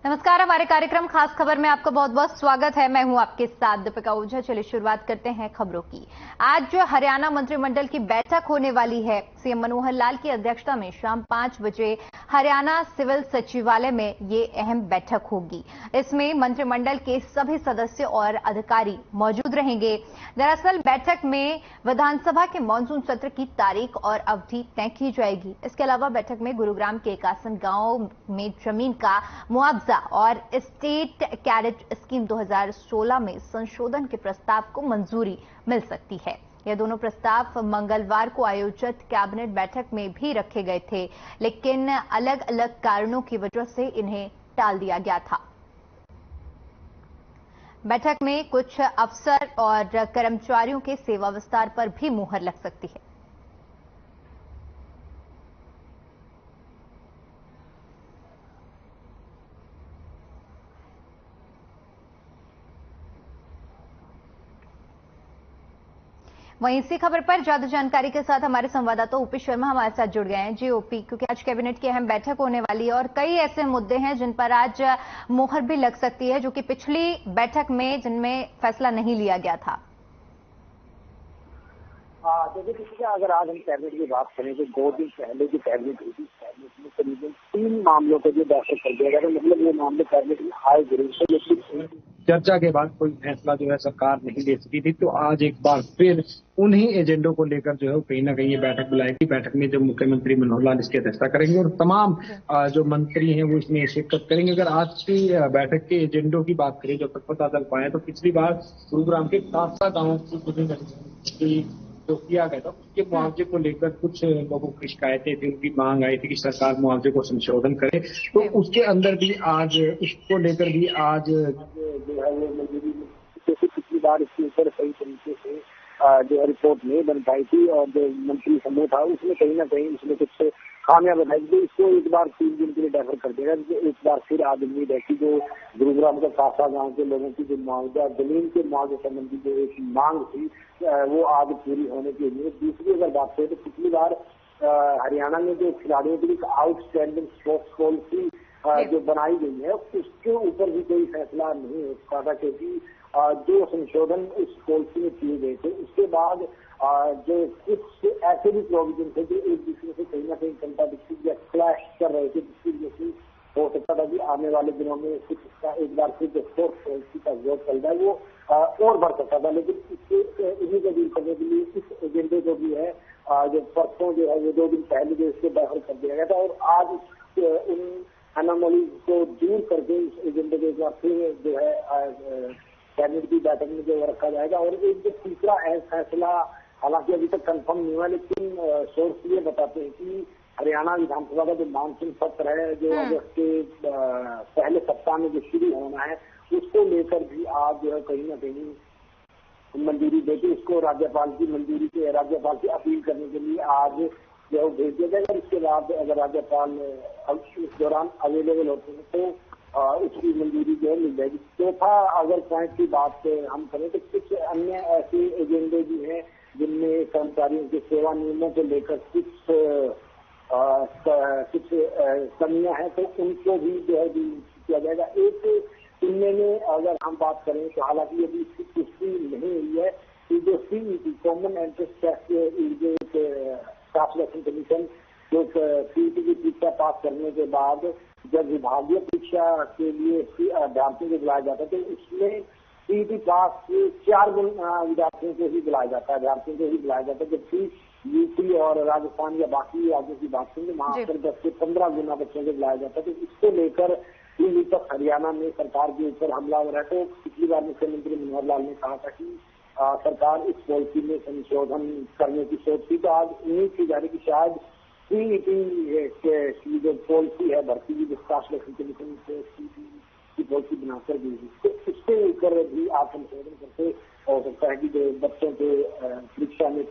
नमस्कार, हमारे कार्यक्रम खास खबर में आपका बहुत बहुत स्वागत है। मैं हूं आपके साथ दीपिका ओझा। चलिए शुरुआत करते हैं खबरों की। आज जो हरियाणा मंत्रिमंडल की बैठक होने वाली है, सीएम मनोहर लाल की अध्यक्षता में शाम 5 बजे हरियाणा सिविल सचिवालय में ये अहम बैठक होगी। इसमें मंत्रिमंडल के सभी सदस्य और अधिकारी मौजूद रहेंगे। दरअसल बैठक में विधानसभा के मानसून सत्र की तारीख और अवधि तय की जाएगी। इसके अलावा बैठक में गुरुग्राम के कासन गांव में जमीन का मुआवजा और स्टेट कैडेट स्कीम 2016 में संशोधन के प्रस्ताव को मंजूरी मिल सकती है। ये दोनों प्रस्ताव मंगलवार को आयोजित कैबिनेट बैठक में भी रखे गए थे, लेकिन अलग अलग कारणों की वजह से इन्हें टाल दिया गया था। बैठक में कुछ अफसर और कर्मचारियों के सेवा विस्तार पर भी मुहर लग सकती है। वहीं इसी खबर पर ज्यादा जानकारी के साथ हमारे संवाददाता ओपी शर्मा हमारे साथ जुड़ गए हैं। जी ओपी, क्योंकि आज कैबिनेट की अहम बैठक होने वाली है और कई ऐसे मुद्दे हैं जिन पर आज मुहर भी लग सकती है, जो कि पिछली बैठक में जिनमें फैसला नहीं लिया गया था। देखिए, अगर आज हम कैबिनेट की बात करें तो 2 दिन पहले की कैबिनेट हुई थी। कैबिनेट में करीबन 3 मामलों को जो बैठक कर दिया गया था, मतलब ये मामले कैबिनेट में आए जरूर थे, लेकिन चर्चा के बाद कोई फैसला जो है सरकार नहीं ले सकी थी। तो आज एक बार फिर उन्हीं एजेंडों को लेकर जो है कहीं ना कहीं ये बैठक बुलाई थी। बैठक में जो मुख्यमंत्री मनोहर लाल इसकी अध्यक्षता करेंगे और तमाम जो मंत्री हैं वो इसमें शिरकत करेंगे। अगर आज की बैठक के एजेंडों की बात करें, जो तक पता चल पाए, तो पिछली बार गुरुग्राम के कासा गांव की जो किया गया था उसके मुआवजे को लेकर कुछ लोगों की शिकायतें थी, उनकी मांग आई थी कि सरकार मुआवजे को संशोधन करे। तो उसके अंदर भी आज उसको लेकर भी आज जो है वो मंजूरी पिछली बार इसके ऊपर सही तरीके से जो रिपोर्ट नहीं बन पाई थी और जो मंत्री समूह था उसमें कहीं ना कहीं उसमें कुछ खामियां बताई थी। इसको एक बार 3 दिन के लिए डेफर कर देगा। एक बार फिर आज उम्मीद है कि जो गुरुग्राम का कासा गांव के लोगों की जो मुआवजा जमीन के मुआवजे संबंधी जो एक मांग थी वो आज पूरी होने की उम्मीद। दूसरी अगर बात करें तो पिछली बार हरियाणा में जो खिलाड़ियों के लिए आउटस्टैंडिंग स्पोर्ट्स पॉलिसी जो बनाई गई है उसके ऊपर भी कोई फैसला नहीं हो सका था, क्योंकि जो संशोधन उस पॉलिसी में किए गए थे उसके बाद जो कुछ ऐसे भी प्रोविजन थे जो एक दूसरे से कहीं ना कहीं कंट्राडिक्शन या क्लैश कर रहे थे, जिसकी वजह से हो सकता था कि आने वाले दिनों में कुछ इसका एक बार फिर जो स्पोर्ट्स पॉलिसी का विरोध चल रहा है वो और बढ़ सकता था। लेकिन इससे इन्हीं को दूर करने के लिए इस एजेंडे को भी है जो परसों जो है वो 2 दिन पहले जो इसको दाखिल कर दिया गया था और आज उन अनामोली को दूर करके इस एजेंडे को एक बार फिर जो है कैबिनेट की बैठक में जो रखा जाएगा। और एक जो तीसरा फैसला हालांकि अभी तक कंफर्म नहीं हुआ, लेकिन सोर्स ये बताते हैं कि हरियाणा विधानसभा का जो मानसून सत्र है जो अगस्त के पहले सप्ताह में जो शुरू होना है उसको लेकर भी आज जो है कहीं ना कहीं मंजूरी देकर उसको राज्यपाल की मंजूरी के राज्यपाल की अपील करने के लिए आज जो है भेज दिया जाएगा। इसके बाद अगर राज्यपाल इस दौरान अवेलेबल होते हैं तो उसकी मंजूरी जो है मिल जाएगी। चौथा अगर पॉइंट की बात हम करें तो कुछ अन्य ऐसे एजेंडे भी हैं जिनमें कर्मचारियों के सेवा नियमों को लेकर कुछ कमियां हैं, तो उनको भी जो है किया जाएगा। एक इनमें में अगर हम बात करें तो हालांकि अभी इसकी पुष्टि नहीं हुई है कि जो सीईटी कॉमन एंट्रेंस टेस्ट जो स्टाफ सिलेक्शन कमीशन जो सीईटी की परीक्षा पास करने के बाद जब विभागीय परीक्षा के लिए अभ्यर्थियों को बुलाया जाता है तो उसमें सीईटी पास 4 विद्यार्थियों को ही बुलाया जाता है, अभ्यर्थियों को ही बुलाया जाता है, जबकि यूपी और राजस्थान या बाकी राज्यों की बात करें वहां पर 10 से 15 गुना बच्चों को बुलाया जाता है। तो इसको लेकर दिल्ली तक हरियाणा में सरकार के ऊपर हमला हो रहा है। तो पिछली बार मुख्यमंत्री मनोहर लाल ने कहा था कि सरकार इस पॉलिसी में संशोधन करने की सोचती, तो आज उम्मीद की जा रही कि शायद सीईटी की जो पॉलिसी है भर्ती की जिसका सिलेक्शन कमीशन की पॉलिसी बनाकर दी तो उसके ऊपर भी आप संशोधन करते हो सकता है कि जो बच्चों के परीक्षा में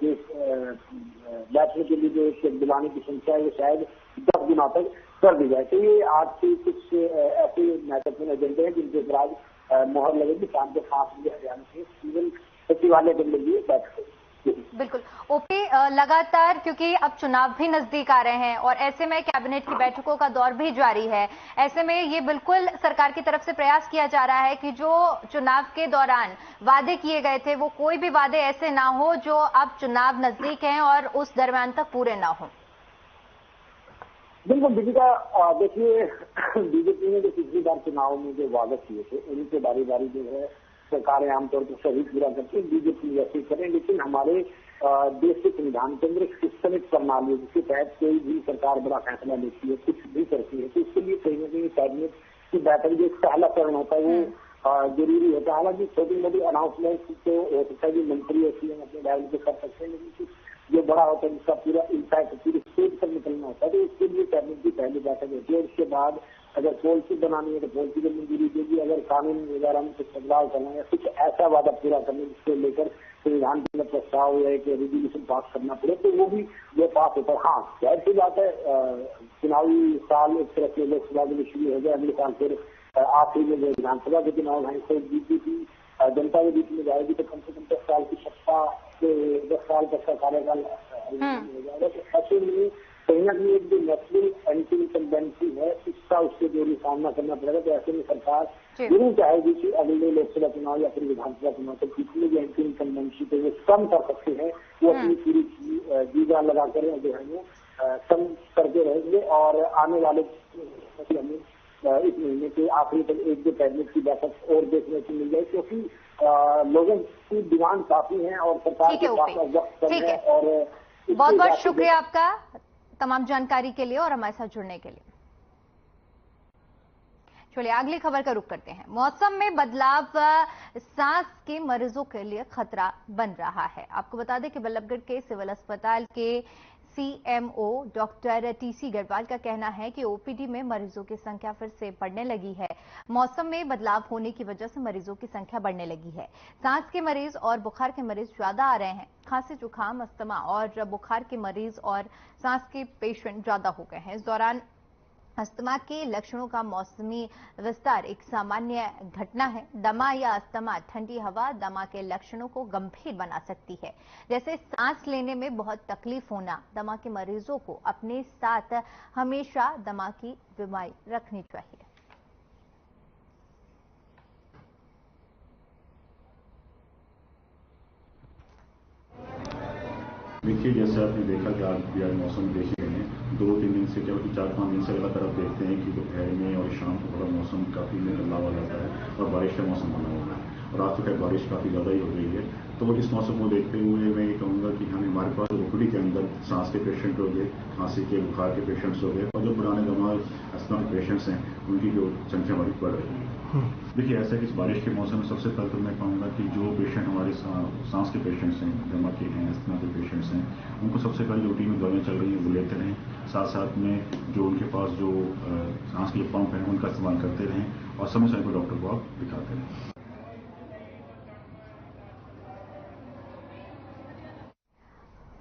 बैठने के लिए जो बुलाने की संख्या है वो शायद 10 गुना तक कर दी जाए। तो ये आज के कुछ ऐसे महत्वपूर्ण एजेंडे हैं जिनके ऊपर आज मोहर लगेगी। शाम के 5 बजे हरियाणा के सिविल सचिवालय के लिए बैठक होगी। बिल्कुल ओपी, लगातार क्योंकि अब चुनाव भी नजदीक आ रहे हैं और ऐसे में कैबिनेट की बैठकों का दौर भी जारी है, ऐसे में ये बिल्कुल सरकार की तरफ से प्रयास किया जा रहा है कि जो चुनाव के दौरान वादे किए गए थे वो कोई भी वादे ऐसे ना हो जो अब चुनाव नजदीक हैं और उस दरमियान तक पूरे ना हो। बिल्कुल दीपिका, देखिए बीजेपी ने जो पिछली बार चुनाव में जो वादे किए थे उन्हीं के बारी बारी जो है सरकारें आमतौर पर सभी पूरा करती है, बीजेपी वैसे करें, लेकिन हमारे देश के संविधान के अंदर एक सिस्टमिक प्रणाली है जिसके तहत कोई भी सरकार बड़ा फैसला लेती है, कुछ भी करती है, तो इसके लिए कहीं ना कहीं कैबिनेट की बैठक जो पहला चरण होता है वो जरूरी होता है। हालांकि छोटी मोटी अनाउंसमेंट तो हो सकता है कि मंत्री ऐसी अपने लेवल पे कर सकते हैं, लेकिन जो बड़ा होता है जिसका पूरा इम्पैक्ट पूरी स्टेट पर निकलना होता है, तो उसके लिए कैबिनेट की पहली बैठक होती है। उसके बाद अगर पॉलिसी बनानी है तो पॉलिसी को मंजूरी देगी, अगर कानून वगैरह में कुछ बदलाव करना है या कुछ ऐसा वादा पूरा करना जिसको लेकर संविधान के अंदर प्रस्ताव या एक रेजोल्यूशन पास करना पड़े तो वो भी जो पास होता है। हाँ, जाहिर सी बात है, चुनावी साल एक तरह से लोकसभा के लिए शुरू हो गया, अगले साल फिर आखिरी में जो विधानसभा के चुनाव है तो बीजेपी जनता के बीच में जाएगी तो कम से कम 10 साल की सत्ता से 10 साल तक का कार्यकाल हो जाएगा। तो ऐसे में कहीं ना कहीं एक जो नेशनल एंटी इनकम्बेंसी है इसका उससे जरूर सामना करना पड़ेगा। तो ऐसे में सरकार जरूर चाहेगी कि अगले लोकसभा चुनाव या फिर विधानसभा चुनाव तक जितनी भी एंटी इनकम्बेंसी को वो कम कर सकते हैं वो अपनी पूरी जी जान लगाकर जो है वो कम करके रहेंगे। और आने वाले हमें इस महीने के आखिरी तक एक दो कैबिनेट की बैठक और देखने को मिल जाए, क्योंकि लोगों की डिमांड काफी है और सरकार के पास वक्त कम है। और बहुत बहुत शुक्रिया आपका तमाम जानकारी के लिए और हमारे साथ जुड़ने के लिए। चलिए अगली खबर का रुख करते हैं। मौसम में बदलाव सांस के मरीजों के लिए खतरा बन रहा है। आपको बता दें कि बल्लभगढ़ के सिविल अस्पताल के सीएमओ डॉक्टर टीसी गढ़वाल का कहना है कि ओपीडी में मरीजों की संख्या फिर से बढ़ने लगी है। मौसम में बदलाव होने की वजह से मरीजों की संख्या बढ़ने लगी है। सांस के मरीज और बुखार के मरीज ज्यादा आ रहे हैं। खांसी, जुकाम, अस्थमा और बुखार के मरीज और सांस के पेशेंट ज्यादा हो गए हैं। इस दौरान अस्थमा के लक्षणों का मौसमी विस्तार एक सामान्य घटना है। दमा या अस्थमा ठंडी हवा दमा के लक्षणों को गंभीर बना सकती है, जैसे सांस लेने में बहुत तकलीफ होना। दमा के मरीजों को अपने साथ हमेशा दमा की बीमारी रखनी चाहिए। देखिए, जैसे आपने देखा कि आज भी आज मौसम देख रहे हैं, 2-3 दिन से क्या 4-5 दिन से लगातार आप देखते हैं कि दोपहर में और शाम को थोड़ा मौसम काफी बदलाव आ जाता है और बारिश का मौसम बना हुआ है और आज तो क्या बारिश काफी ज्यादा ही हो रही है। तो इस मौसम को देखते हुए मैं ये कहूँगा कि हमारे पास ओपीडी के अंदर सांस के पेशेंट हो गए, खांसी के, बुखार के पेशेंट्स हो गए और जो पुराने दमा अस्थमा के पेशेंट्स हैं उनकी जो संख्या बड़ी बढ़ रही है। देखिए, ऐसा कि इस बारिश के मौसम में सबसे पहले तो मैं कहूँगा कि जो पेशेंट हमारे सांस के पेशेंट्स हैं, दमा के हैं, अस्थमा के पेशेंट्स हैं, उनको सबसे पहले रूटीन में दवाइयाँ चल रही हैं वो लेते रहें। साथ साथ में जो उनके पास जो सांस के पंप हैं उनका इस्तेमाल करते रहें और समय समय पर डॉक्टर को आप दिखाते रहें।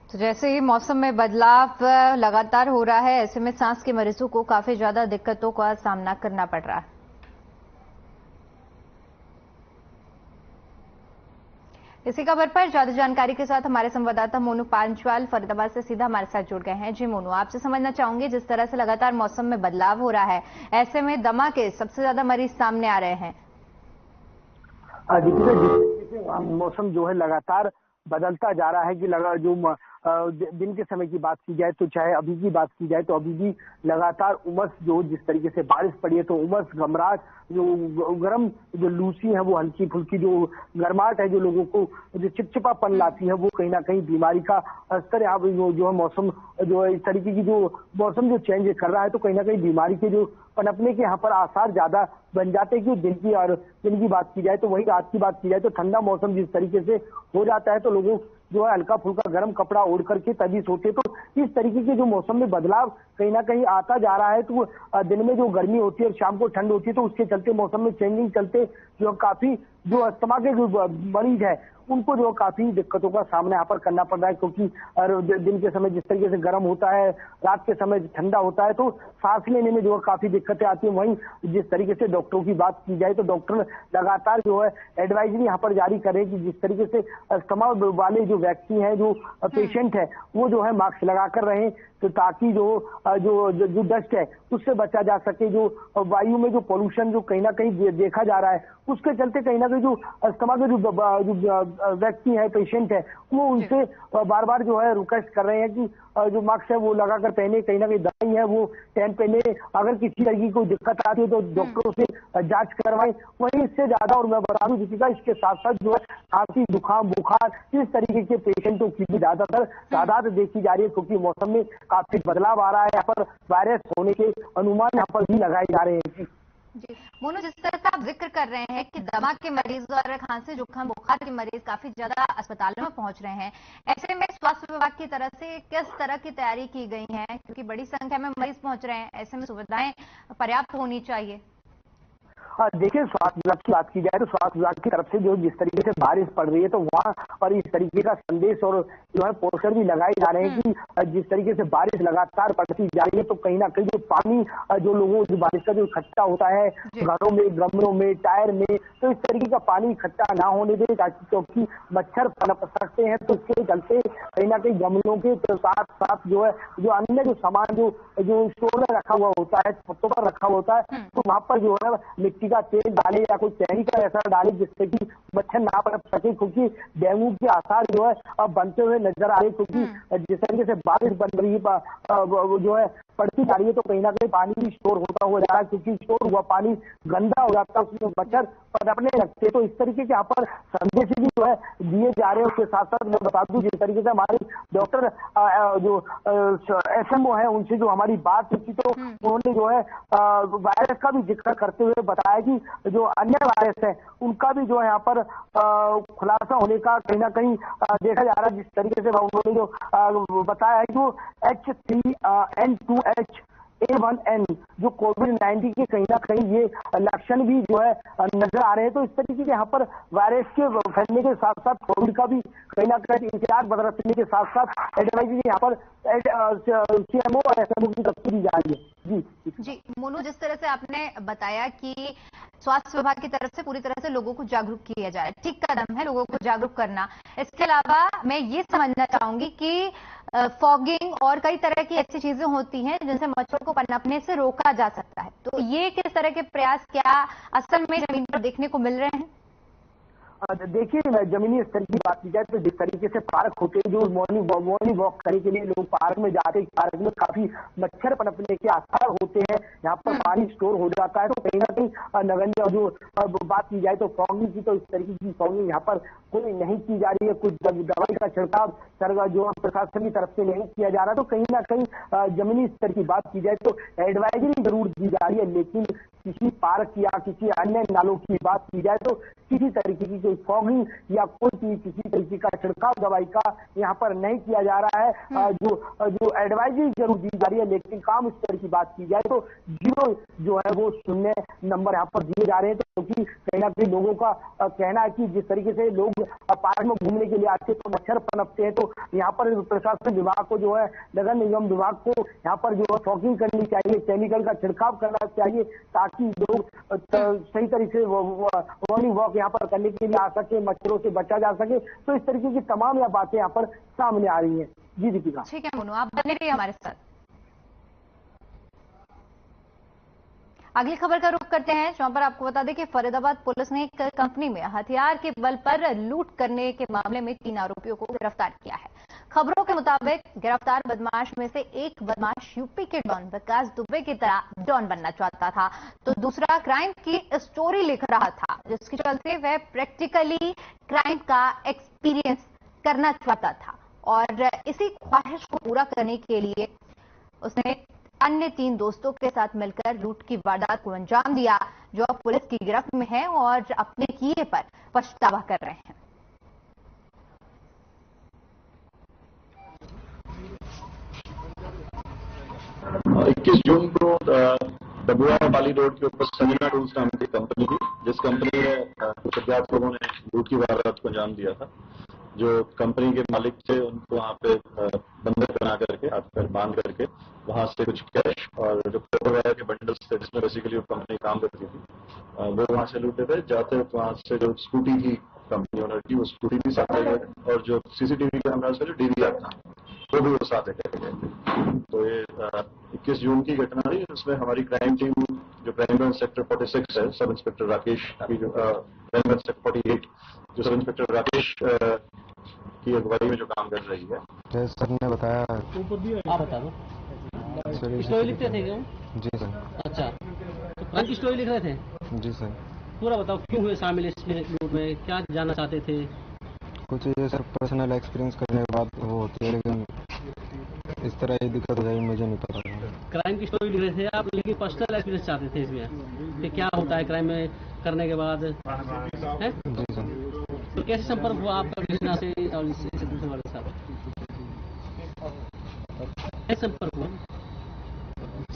तो जैसे ही मौसम में बदलाव लगातार हो रहा है, ऐसे में सांस के मरीजों को काफी ज्यादा दिक्कतों का सामना करना पड़ रहा है। इसी खबर पर ज्यादा जानकारी के साथ हमारे संवाददाता मोनू पांचवाल फरीदाबाद से सीधा हमारे साथ जुड़ गए हैं। जी मोनू, आपसे समझना चाहूंगी, जिस तरह से लगातार मौसम में बदलाव हो रहा है, ऐसे में दमा के सबसे ज्यादा मरीज सामने आ रहे हैं। मौसम जो है लगातार बदलता जा रहा है कि जो दिन के समय की बात की जाए तो चाहे अभी की बात की जाए तो अभी भी लगातार उमस जो जिस तरीके से बारिश पड़ी है तो उमस, घबराहट, जो गर्म जो लूसी है वो हल्की फुल्की जो गर्माहट है जो लोगों को जो चिपचिपापन लाती है वो कहीं ना कहीं बीमारी का स्तर यहाँ जो है मौसम जो है इस तरीके की जो मौसम जो चेंज कर रहा है तो कहीं ना कहीं बीमारी के जो पनपने के यहाँ पर आसार ज्यादा बन जाते हैं। कि दिन की बात की जाए तो वही रात की बात की जाए तो ठंडा मौसम जिस तरीके से हो जाता है तो लोगों जो है हल्का फुल्का गर्म कपड़ा ओढ़ करके तभी सोते। तो इस तरीके के जो मौसम में बदलाव कहीं ना कहीं आता जा रहा है तो दिन में जो गर्मी होती है और शाम को ठंड होती है तो उसके चलते मौसम में चेंजिंग चलते जो काफी जो अस्थमा के जो मरीज है उनको जो काफी दिक्कतों का सामना यहाँ पर करना पड़ रहा है, क्योंकि दिन के समय जिस तरीके से गर्म होता है, रात के समय ठंडा होता है, तो सांस लेने में जो है काफी दिक्कतें आती हैं। वहीं जिस तरीके से डॉक्टरों की बात की जाए तो डॉक्टर लगातार जो है एडवाइजरी यहाँ पर जारी कर रहे हैं कि जिस तरीके से अस्थमा वाले जो व्यक्ति हैं, जो पेशेंट है, वो जो है मास्क लगाकर रहें, तो ताकि जो डस्ट है उससे बचा जा सके। जो वायु में जो पोल्यूशन जो कहीं ना कहीं देखा जा रहा है, उसके चलते कहीं ना कहीं जो अस्थमा के जो व्यक्ति है, पेशेंट है, वो उनसे बार बार जो है रिक्वेस्ट कर रहे हैं कि जो मास्क है वो लगाकर पहने, कहीं ना कहीं दवाई है वो टाइम पे ले, अगर किसी तरह की कोई दिक्कत आती है तो डॉक्टरों से जांच करवाएं। वहीं इससे ज्यादा, और मैं बता दूं दीपिका, इसके साथ साथ जो है खांसी, जुकाम, बुखार इस तरीके के पेशेंटों की भी ज्यादातर तादाद देखी जा रही है, क्योंकि मौसम में काफी बदलाव आ रहा है। यहाँ पर वायरस होने के अनुमान यहाँ पर भी लगाए जा रहे हैं। जी मोनू, जिस तरह से आप जिक्र कर रहे हैं कि दमा के मरीज और खांसी, जुकाम, बुखार के मरीज काफी ज्यादा अस्पतालों में पहुंच रहे हैं, ऐसे में स्वास्थ्य विभाग की तरफ से किस तरह की तैयारी की गई है? क्योंकि बड़ी संख्या में मरीज पहुंच रहे हैं, ऐसे में सुविधाएं पर्याप्त होनी चाहिए। देखिए, स्वास्थ्य विभाग की बात की जाए तो स्वास्थ्य विभाग की तरफ से जो जिस तरीके से बारिश पड़ रही है, तो वहाँ पर इस तरीके का संदेश और जो है पोस्टर भी लगाए जा रहे हैं कि जिस तरीके से बारिश लगातार पड़ती जा रही है, तो कहीं ना कहीं जो पानी जो लोगों जो बारिश का जो इकट्ठा होता है घरों में, गमलों में, टायर में, तो इस तरीके का पानी इकट्ठा ना होने दे, ताकि क्योंकि मच्छर पनप सकते हैं। तो इसके चलते कहीं ना कहीं गमलों के साथ साथ जो है जो अन्य जो सामान जो स्टोर में रखा हुआ होता है, छतों पर रखा हुआ होता है, तो वहां पर जो है मिट्टी का तेल डाले या कोई केमिकल ऐसा डाले जिससे कि मच्छर ना पनप सके, क्योंकि डेंगू के आसार जो है अब बनते हुए नजर आ रहे हैं। क्योंकि जिस तरीके से बारिश बन रही है, जो है पड़ती जा रही है, तो कहीं ना कहीं पानी भी स्टोर होता हुआ जा रहा है, क्योंकि स्टोर हुआ पानी गंदा हो जाता है, उसमें मच्छर पनपने लगते हैं। तो इस तरीके के यहाँ पर संदेश भी जो है दिए जा रहे हैं। उसके साथ साथ मैं बता दूं, जिस तरीके से हमारे डॉक्टर जो SMO है, उनसे जो हमारी बात हुई, तो उन्होंने जो है वायरस का भी जिक्र करते हुए बताया कि जो अन्य वायरस है उनका भी जो है यहाँ पर खुलासा होने का कहीं ना कहीं देखा जा रहा है। जिस तरीके से उन्होंने जो बताया है कि वो H3N2H1N जो कोविड-19 के कहीं ना कहीं ये लक्षण भी जो है नजर आ रहे हैं। तो इस तरीके के यहाँ पर वायरस के फैलने के साथ साथ कोविड का भी कहीं ना कहीं इंतजार बरतने के साथ साथ एडवाइजरी यहाँ पर CMO और SMO की तरफ से दी जा रही है। जी मोनू, जिस तरह से आपने बताया कि स्वास्थ्य विभाग की तरफ से पूरी तरह से लोगों को जागरूक किया जा रहा है, ठीक कदम है लोगों को जागरूक करना। इसके अलावा मैं ये समझना चाहूंगी कि फॉगिंग और कई तरह की ऐसी चीजें होती हैं जिनसे मच्छर को पनपने से रोका जा सकता है, तो ये किस तरह के प्रयास क्या असल में जमीन पर देखने को मिल रहे हैं? देखिए, जमीनी स्तर की बात की जाए तो जिस तरीके से पार्क होते हैं, जो मॉर्निंग वॉक करने के लिए लोग पार्क में जाते हैं, पार्क में काफी मच्छर पनपने के आसार होते हैं, यहाँ पर पानी स्टोर हो जाता है। तो कहीं ना कहीं नगण्य जो बात की जाए तो फॉगिंग की, तो इस तरीके की फॉगिंग यहाँ पर कोई नहीं की जा रही है, कुछ दवाई का छिड़काव जो प्रशासन की तरफ से नहीं किया जा रहा। तो कहीं ना कहीं जमीनी स्तर की बात की जाए तो एडवाइजरी जरूर दी जा रही है, लेकिन किसी पार्क या किसी अन्य नालों की बात की जाए तो किसी तरीके की कोई फॉगिंग या कोई किसी तरीके का छिड़काव दवाई का यहाँ पर नहीं किया जा रहा है। जो एडवाइजरी जरूर दी जा रही है, लेकिन काम स्तर की बात की जाए तो 0 जो है वो 0 नंबर यहाँ पर दिए जा रहे हैं। तो क्योंकि कहीं ना कहीं लोगों का कहना है कि जिस तरीके से लोग पार्क में घूमने के लिए आते हैं तो मच्छर पनपते हैं, तो यहाँ पर प्रशासन विभाग को जो है, नगर निगम विभाग को यहाँ पर जो है फॉगिंग करनी चाहिए, केमिकल का छिड़काव करना चाहिए, ताकि लोग सही तरीके से मॉर्निंग वॉक यहाँ पर करने के लिए आ सके, मच्छरों से बचा जा सके। तो इस तरीके की तमाम यह बातें यहाँ पर सामने आ रही हैं। जी दीपिका। ठीक है मोनू, आप बने रहिए हमारे साथ। अगली खबर का रुख करते हैं, जहां पर आपको बता दें कि फरीदाबाद पुलिस ने एक कंपनी में हथियार के बल पर लूट करने के मामले में 3 आरोपियों को गिरफ्तार किया है। खबरों के मुताबिक गिरफ्तार बदमाश में से एक बदमाश यूपी के डॉन विकास दुबे की तरह डॉन बनना चाहता था, तो दूसरा क्राइम की स्टोरी लिख रहा था, जिसके चलते वह प्रैक्टिकली क्राइम का एक्सपीरियंस करना चाहता था। और इसी ख्वाहिश को पूरा करने के लिए उसने अन्य 3 दोस्तों के साथ मिलकर लूट की वारदात को अंजाम दिया, जो अब पुलिस की गिरफ्त में है और अपने किए पर पछतावा कर रहे हैं। 21 जून को डबुआ बाली रोड के ऊपर संजना टूल्स नाम की कंपनी थी, जिस कंपनी में कुछ अज्ञात लोगों ने लूट की वारदात को अंजाम दिया था। जो कंपनी के मालिक थे उनको वहां पे बंधक बना करके, हाथ पैर बांध करके वहां से कुछ कैश और जो पेपर वगैरह के बंडल्स थे जिसमें बेसिकली वो कंपनी काम करती थी, वो वहां से लूटे थे। जाते वक्त वहां से जो स्कूटी थी कंपनी ओनर की, वो स्कूटी भी साथ ले गए और जो सीसीटीवी कैमरा से जो डीवीआर था वो भी वो साथ लेकर गए थे। तो ये 21 जून की घटना थी। इसमें हमारी क्राइम टीम जो क्राइम ब्रांच सेक्टर 46 है, सब इंस्पेक्टर राकेश की जो क्राइम ब्रांच सेक्टर 48 जो सब इंस्पेक्टर राकेश की अगुवाई में जो काम कर रही है। सर ने बताया। आप बता दो। स्टोरी लिखते थे क्या? जी सर। अच्छा, तो क्राइम की स्टोरी लिख रहे थे? जी सर। पूरा बताओ, क्यों हुए शामिल इस लूट में, क्या जानना चाहते थे? कुछ ये सर पर्सनल एक्सपीरियंस करने के बाद वो होती है, लेकिन इस तरह ये दिक्कत हो जाएगी मुझे नहीं पता। क्राइम की स्टोरी लिख रहे थे आप, लेकिन पर्सनल एक्सपीरियंस चाहते थे इसमें कि क्या होता है क्राइम में करने के बाद, है? जी सर। तो कैसे संपर्क हुआ आपका कृष्णा से और इससे दूसरे वाले साथ? कैसे संपर्क हुआ?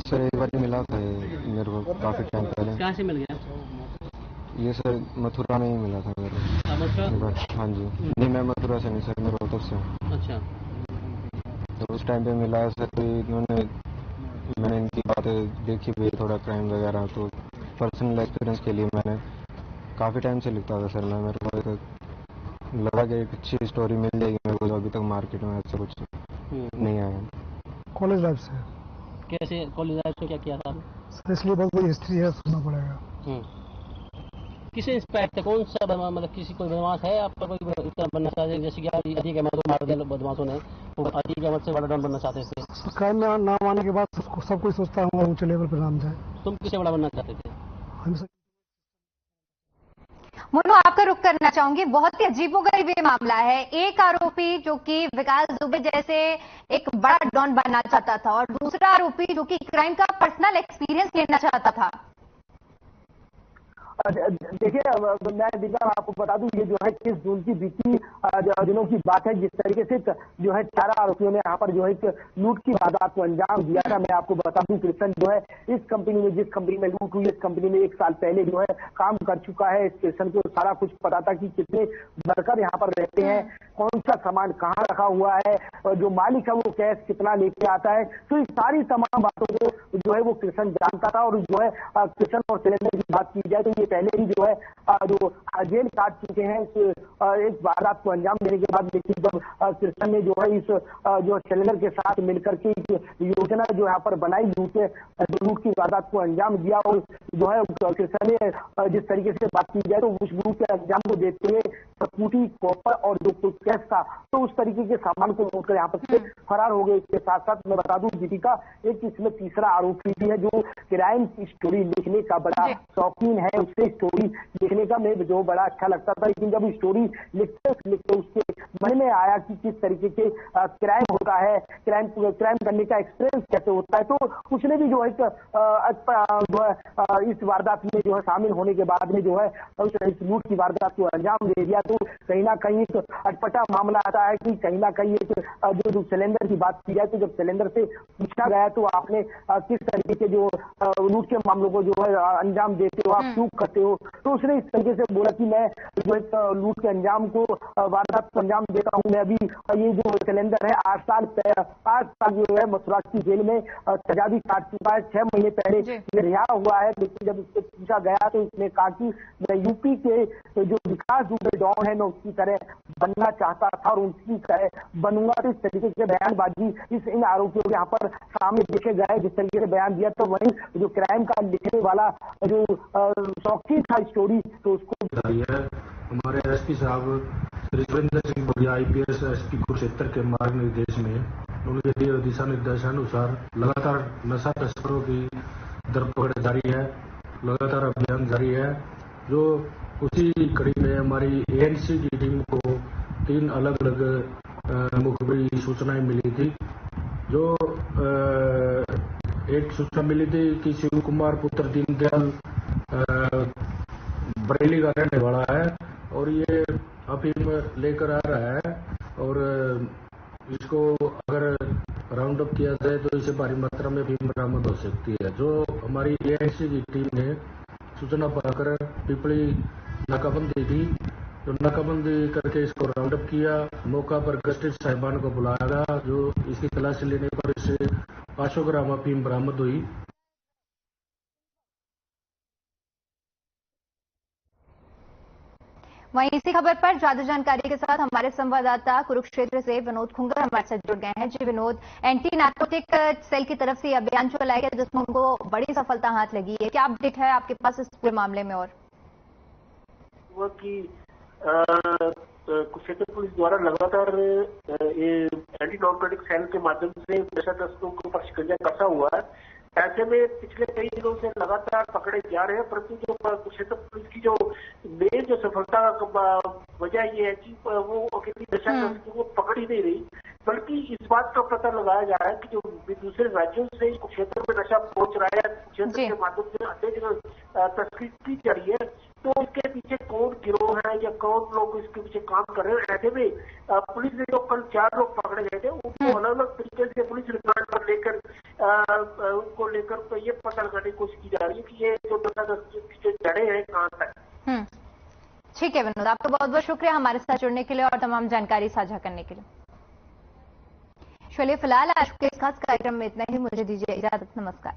सर एक बार मिला था मेरे को काफी टाइम पहले। कहाँ से मिल गया? ये सर मथुरा में ही मिला था मेरे को। हाँ जी। नहीं, मैं मथुरा से नहीं सर, मैं रोहतक से हूँ। अच्छा। तो उस टाइम पे मिला है सर, मैंने इनकी बातें देखी भी थोड़ा क्राइम वगैरह, तो पर्सनल एक्सपीरियंस के लिए मैंने काफ़ी टाइम से लिखता था सर। मेरे को लगा कि एक अच्छी स्टोरी मिल जाएगी मेरे को, अभी तक मार्केट में ऐसा कुछ नहीं आया। कॉलेज लाइफ से। कैसे कॉलेज लाइफ से क्या किया था? इसलिए बहुत बड़ी हिस्ट्री है, सुनना पड़ेगा। किसे इंस्पायर थे? कौन सा मतलब किसी कोई बदमाश है आपका कोई इस तरह बनना चाहते हैं, जैसे कि अतीक अहमद को मार दिया बदमाशों ने, वो अतीक अहमद से बड़ा डॉन बनना चाहते थे? क्राइम में नाम आने के बाद सब कोई सोचता हूँ ऊंचे लेवल पर नाम जाए। तुम किसे बड़ा बनना चाहते थे? मोनू, आपका रुख करना चाहूंगी। बहुत ही अजीबोगरीब ये मामला है। एक आरोपी जो कि विकास दुबे जैसे एक बड़ा डॉन बनना चाहता था और दूसरा आरोपी जो कि क्राइम का पर्सनल एक्सपीरियंस लेना चाहता था। देखिए, मैं दीपा आपको बता दूं, ये जो है 21 जून की बीती दिनों की बात है। जिस तरीके से जो है 4 आरोपियों ने यहाँ पर जो है एक लूट की वारदात को अंजाम दिया था। मैं आपको बता दूं, कृष्ण जो है इस कंपनी में, जिस कंपनी में लूट हुई, इस कंपनी में 1 साल पहले जो है काम कर चुका है। इस कृष्ण को सारा कुछ पता था कि कितने वर्कर यहाँ पर रहते हैं, कौन सा सामान कहाँ रखा हुआ है, और जो मालिक है वो कैश कितना लेके आता है। तो इस सारी तमाम बातों को जो है वो कृष्ण जानता था। और जो है कृष्ण और सिलेंडर की बात की जाए तो ये पहले ही जो है जो जेल काट चुके हैं इस वारदात को अंजाम देने के बाद। लेकिन जब कृष्ण ने जो है इस जो सिलेंडर के साथ मिलकर के योजना जो यहाँ पर बनाई, लूट की वारदात को अंजाम दिया, और जो है कृष्ण ने जिस तरीके से बात की जाए तो उस लूट के अंजाम को देते हुए स्कूटी, कॉपर और जो कुछ कैश था, तो उस तरीके के सामान को लूट कर यहाँ पर से फरार हो गए। इसके साथ साथ मैं बता दूं दीपिका, एक इसमें तीसरा आरोपी भी है जो क्राइम की स्टोरी लिखने का बड़ा शौकीन है। उससे स्टोरी लिखने का मैं जो बड़ा अच्छा लगता था, लेकिन जब स्टोरी लिखते उसके मन में आया कि किस तरीके के क्राइम होता है, क्राइम करने का एक्सपीरियंस कैसे होता है, तो उसने भी जो है इस वारदात में जो है शामिल होने के बाद में जो है इस लूट की वारदात को अंजाम दे दिया। तो कहीं ना कहीं एक अटपटा मामला आता है कि कहीं ना कहीं एक जो सिलेंडर की बात की जाए तो जब सिलेंडर से पूछा गया तो आपने किस तरीके के जो लूट के मामलों को जो है अंजाम देते हो, आप क्यों करते हो, तो उसने इस तरीके से बोला कि मैं जो एक लूट के अंजाम को, वारदात को अंजाम देता हूं। मैं अभी ये जो सिलेंडर है 8 साल जो है मथुरा की जेल में सजा भी काट चुका है। 6 महीने पहले ये रिहा हुआ है। लेकिन जब इससे पूछा गया तो इसने कहा कि मैं यूपी के जो विकास दुबे डॉन है मैं उसकी तरह बनना चाहता था और उनकी तरह बनूंगा। तो इस तरीके से बयानबाजी इन आरोपियों के यहाँ पर सामने देखे गए, जिस तरीके से बयान दिया। तो वही जो क्राइम का लिखने वाला जो शौकीन था स्टोरी, तो उसको हमारे एसपी साहब श्री सुरेंद्र सिंह बढ़िया IPS SP कुरुक्षेत्र के मार्ग निर्देश में उनके दिए दिशा निर्देशानुसार लगातार नशा तस्करों की धरपकड़ जारी है, लगातार अभियान जारी है। जो उसी कड़ी में हमारी ANC की टीम को 3 अलग अलग मुखबिरी सूचनाएं मिली थी। जो एक सूचना मिली थी कि शिव कुमार पुत्र दीनदयाल बरेली का रहने वाला है और ये अफीम लेकर आ रहा है, और इसको अगर राउंड अप किया जाए तो इसे भारी मात्रा में अफीम बरामद हो सकती है। जो हमारी एएनसी की टीम ने सूचना पाकर पिपली नाकाबंदी की, तो नाकाबंदी करके इसको राउंड अप किया। मौका पर गश्ती साहिबान को बुलाया गया, जो इसकी तलाशी लेने पर इसे 500 ग्राम अफीम बरामद हुई। वहीं इसी खबर पर ज्यादा जानकारी के साथ हमारे संवाददाता कुरुक्षेत्र से विनोद खुंगर हमारे साथ जुड़ गए हैं। जी विनोद, एंटी नार्कोटिक सेल की तरफ से अभियान चलाया गया जिसमें उनको बड़ी सफलता हाथ लगी है, क्या अपडेट है आपके पास इस पूरे मामले में? और वो कि कुरुक्षेत्र पुलिस द्वारा लगातार एंटी नार्कोटिक सेल के माध्यम से नशा तस्करों के ऊपर शिकंजा कसा हुआ है। ऐसे में पिछले कई दिनों से लगातार पकड़े जा रहे हैं, परंतु जो कुरुक्षेत्र पुलिस की जो मेन जो सफलता वजह ये है कि वो अकेली नशा तस्करों को पकड़ ही नहीं रही, बल्कि इस बात का पता लगाया जा रहा है कि जो दूसरे राज्यों से कुरुक्षेत्र में नशा पहुंच रहा है, कुरुक्षेत्र के माध्यम से अत्यधिक तस्करी की जा रही है, तो इसके पीछे कौन गिरोह है या कौन लोग इसके पीछे काम कर रहे हैं। ऐसे में पुलिस ने जो कल 4 लोग पकड़े गए थे उनको अलग अलग तरीके से पुलिस रिमांड पर लेकर उनको लेकर तो ये पता लगाने की कोशिश की जा रही है कि ये जो नशा तस्करी की जो जड़ें हैं कहाँ तक। ठीक है विनोद, आपका बहुत बहुत शुक्रिया हमारे साथ जुड़ने के लिए और तमाम जानकारी साझा करने के लिए। चलिए फिलहाल आज के इस खास कार्यक्रम में इतना ही, मुझे दीजिए इजाजत, नमस्कार।